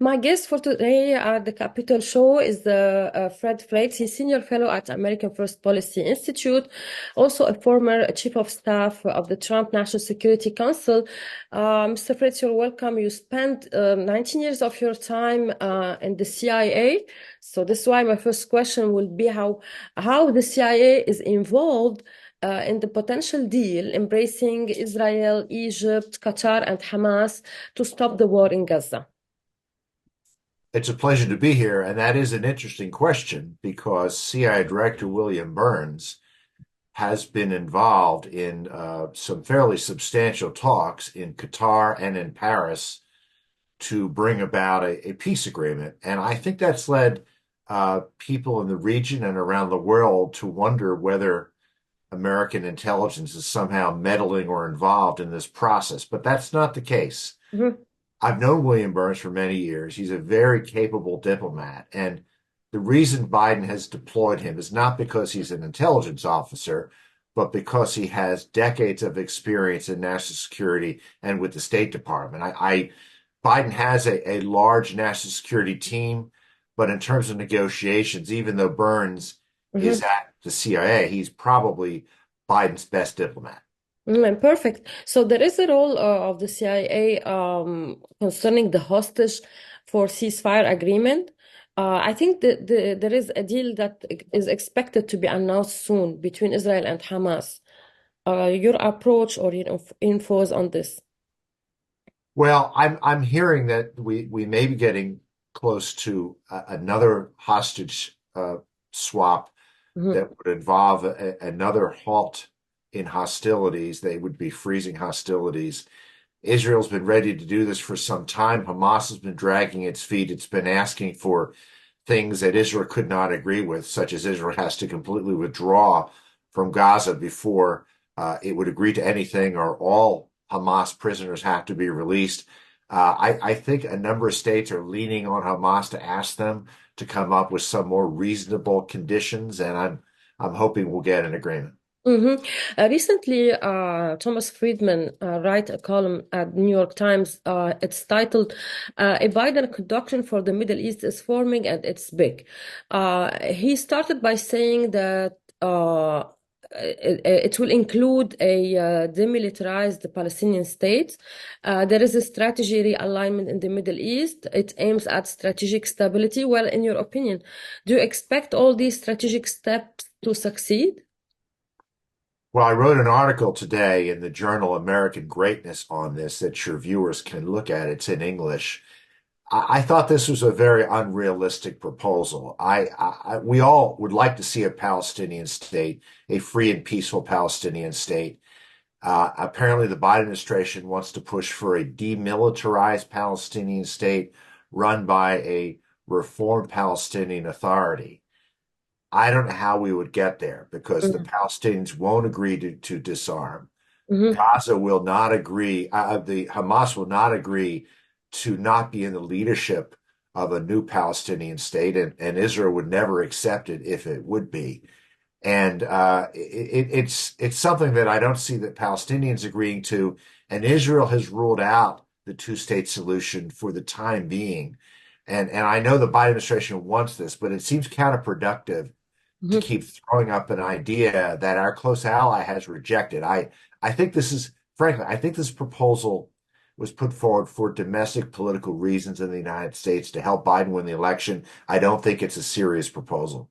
My guest for today at the Capital Show is Fred Fleitz. He's senior fellow at American First Policy Institute, also a former chief of staff of the Trump National Security Council. Mr. Fleitz, you're welcome. You spent 19 years of your time in the CIA. So this is why my first question will be how the CIA is involved in the potential deal embracing Israel, Egypt, Qatar, and Hamas to stop the war in Gaza. It's a pleasure to be here, and that is an interesting question because CIA Director William Burns has been involved in some fairly substantial talks in Qatar and in Paris to bring about a peace agreement. And I think that's led people in the region and around the world to wonder whether American intelligence is somehow meddling or involved in this process. But that's not the case. Mhm. I've known William Burns for many years. He's a very capable diplomat. And the reason Biden has deployed him is not because he's an intelligence officer, but because he has decades of experience in national security and with the State Department. Biden has a large national security team, but in terms of negotiations, even though Burns is Mhm. at the CIA, he's probably Biden's best diplomat. Perfect. So there is a role of the CIA concerning the hostage for ceasefire agreement. I think that there is a deal that is expected to be announced soon between Israel and Hamas. Your approach or your infos on this? Well, I'm hearing that we may be getting close to another hostage swap Mhm. that would involve another halt in hostilities. They would be freezing hostilities. Israel's been ready to do this for some time. Hamas has been dragging its feet. It's been asking for things that Israel could not agree with, such as Israel has to completely withdraw from Gaza before it would agree to anything, or all Hamas prisoners have to be released. I think a number of states are leaning on Hamas to ask them to come up with some more reasonable conditions, and I'm hoping we'll get an agreement. hmm Recently, Thomas Friedman wrote a column at New York Times. It's titled "A Biden Conduction for the Middle East is Forming and It's Big." He started by saying that it will include a demilitarized Palestinian state. There is a strategy realignment in the Middle East. It aims at strategic stability. Well, in your opinion, do you expect all these strategic steps to succeed? Well, I wrote an article today in the journal American Greatness on this that your viewers can look at. It's in English. I thought this was a very unrealistic proposal. We all would like to see a Palestinian state, a free and peaceful Palestinian state. Apparently, the Biden administration wants to push for a demilitarized Palestinian state run by a reformed Palestinian Authority. I don't know how we would get there because the Palestinians won't agree to disarm. Mhm. Gaza will not agree, the Hamas will not agree to not be in the leadership of a new Palestinian state, and Israel would never accept it if it would be. And it's something that I don't see that Palestinians agreeing to, and Israel has ruled out the two-state solution for the time being. And I know the Biden administration wants this, but it seems counterproductive to Mhm. keep throwing up an idea that our close ally has rejected. I think this is, frankly, I think this proposal was put forward for domestic political reasons in the United States to help Biden win the election. I don't think it's a serious proposal.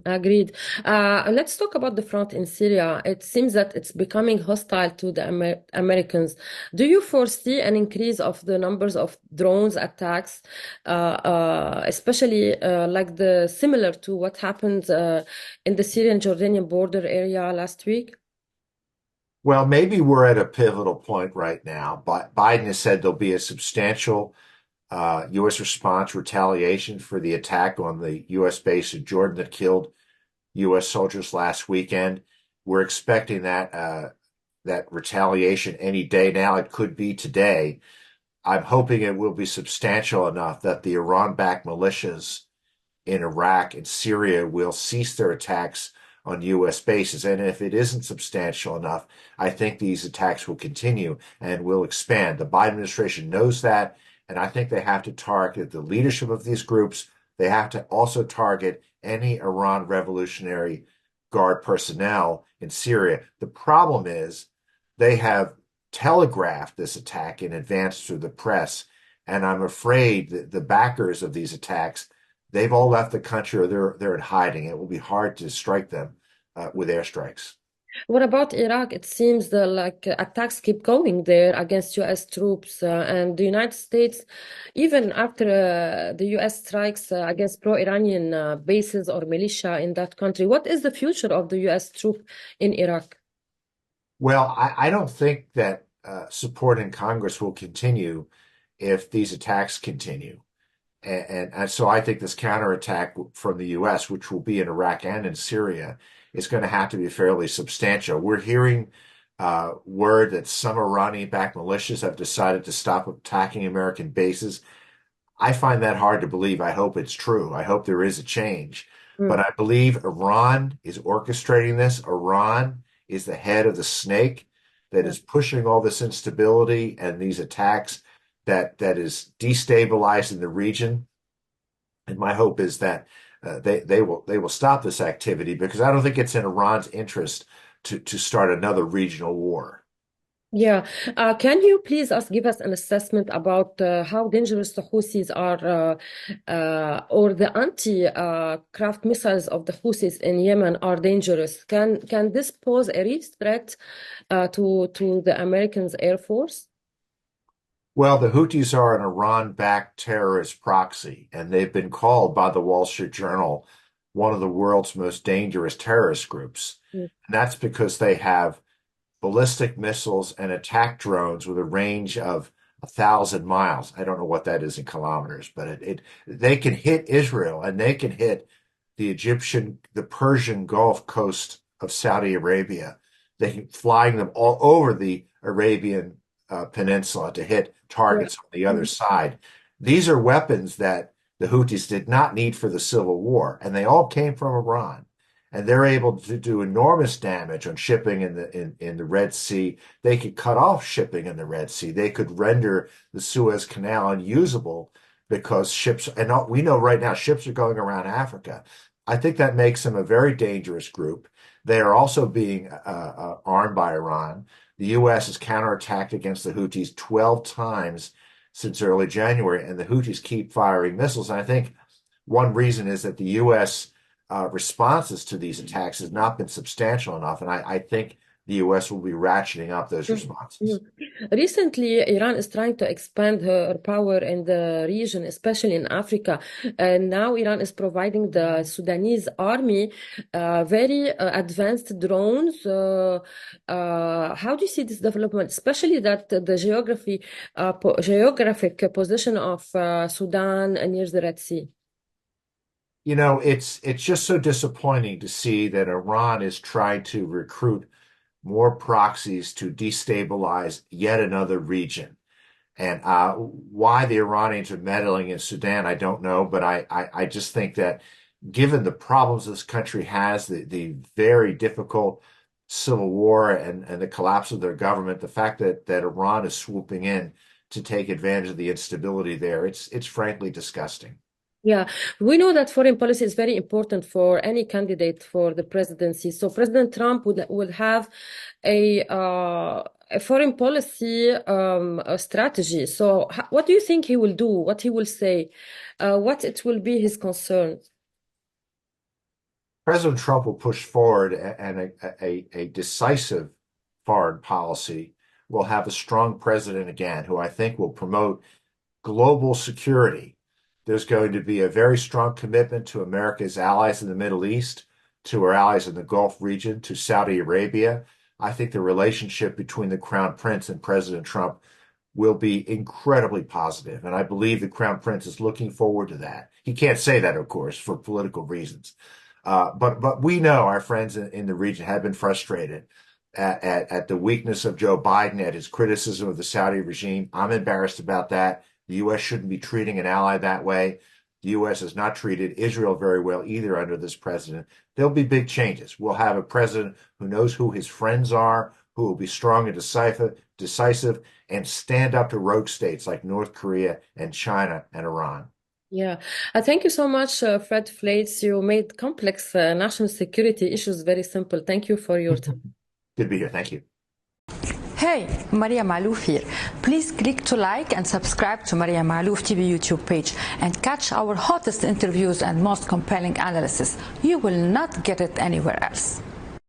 Agreed. Let's talk about the front in Syria. It seems that it's becoming hostile to the Americans. Do you foresee an increase of the numbers of drones attacks, especially like the similar to what happened in the Syrian-Jordanian border area last week? Well, maybe we're at a pivotal point right now. But Biden has said there'll be a substantial U.S. response retaliation for the attack on the U.S. base in Jordan that killed U.S. soldiers last weekend. We're expecting that retaliation any day now. It could be today. I'm hoping it will be substantial enough that the Iran-backed militias in Iraq and Syria will cease their attacks on U.S. bases. And if it isn't substantial enough, I think these attacks will continue and will expand. The Biden administration knows that, And I think they have to target the leadership of these groups. They have to also target any Iran Revolutionary Guard personnel in Syria. The problem is they have telegraphed this attack in advance through the press. And I'm afraid that the backers of these attacks, they've all left the country or they're in hiding. It will be hard to strike them with airstrikes. What about Iraq? It seems the attacks keep going there against U.S. troops, and the United States, even after the U.S. strikes against pro-Iranian bases or militia in that country. What is the future of the U.S. troop in Iraq? Well, I don't think that support in Congress will continue if these attacks continue. And so I think this counterattack from the U.S., which will be in Iraq and in Syria, is going to have to be fairly substantial. We're hearing word that some Iranian-backed militias have decided to stop attacking American bases. I find that hard to believe. I hope it's true. I hope there is a change. But Mm. I believe Iran is orchestrating this. Iran is the head of the snake that Yeah. is pushing all this instability and these attacks that is destabilizing the region. And my hope is that they will stop this activity because I don't think it's in Iran's interest to start another regional war. Yeah. Can you please give us an assessment about how dangerous the Houthis are, or the anti-craft missiles of the Houthis in Yemen are dangerous? Can this pose a real threat to the Americans' Air Force? Well, the Houthis are an Iran-backed terrorist proxy, and they've been called by the Wall Street Journal one of the world's most dangerous terrorist groups. Mm. And that's because they have ballistic missiles and attack drones with a range of 1,000 miles. I don't know what that is in kilometers, but they can hit Israel and they can hit the Persian Gulf coast of Saudi Arabia. They can flying them all over the Arabian Peninsula to hit Yeah. targets on the other Mhm. side. These are weapons that the Houthis did not need for the civil war, and they all came from Iran. And they're able to do enormous damage on shipping in the Red Sea. They could cut off shipping in the Red Sea. They could render the Suez Canal unusable because ships, and we know right now ships are going around Africa. I think that makes them a very dangerous group. They are also being armed by Iran. The U.S. has counterattacked against the Houthis 12 times since early January, and the Houthis keep firing missiles. And I think one reason is that the U.S. Responses to these attacks has not been substantial enough, and I think the U.S. will be ratcheting up those Mhm. responses. Mhm. Recently, Iran is trying to expand her power in the region, especially in Africa. And now Iran is providing the Sudanese army very advanced drones. How do you see this development, especially that the geographic position of Sudan near the Red Sea? You know, it's just so disappointing to see that Iran is trying to recruit more proxies to destabilize yet another region. And why the Iranians are meddling in Sudan, I don't know, but I just think that given the problems this country has, the very difficult civil war and the collapse of their government, the fact that Iran is swooping in to take advantage of the instability there, it's frankly disgusting. Yeah, we know that foreign policy is very important for any candidate for the presidency. So President Trump would have a foreign policy a strategy. So what do you think he will do? What he will say? What it will be his concern? President Trump will push forward and a decisive foreign policy. Will have a strong president again, who I think will promote global security. There's going to be a very strong commitment to America's allies in the Middle East, to our allies in the Gulf region, to Saudi Arabia. I think the relationship between the Crown Prince and President Trump will be incredibly positive, and I believe the Crown Prince is looking forward to that. He can't say that, of course, for political reasons. But we know our friends in the region have been frustrated at the weakness of Joe Biden, at his criticism of the Saudi regime. I'm embarrassed about that. The U.S. shouldn't be treating an ally that way. The U.S. has not treated Israel very well either under this president. There'll be big changes. We'll have a president who knows who his friends are, who will be strong and decisive and stand up to rogue states like North Korea and China and Iran. Yeah, thank you so much, Fred Fleitz. You made complex national security issues very simple. Thank you for your time. Good to be here. Thank you. Hey, Maria Malouf here. Please click to like and subscribe to Maria Malouf TV YouTube page and catch our hottest interviews and most compelling analysis. You will not get it anywhere else.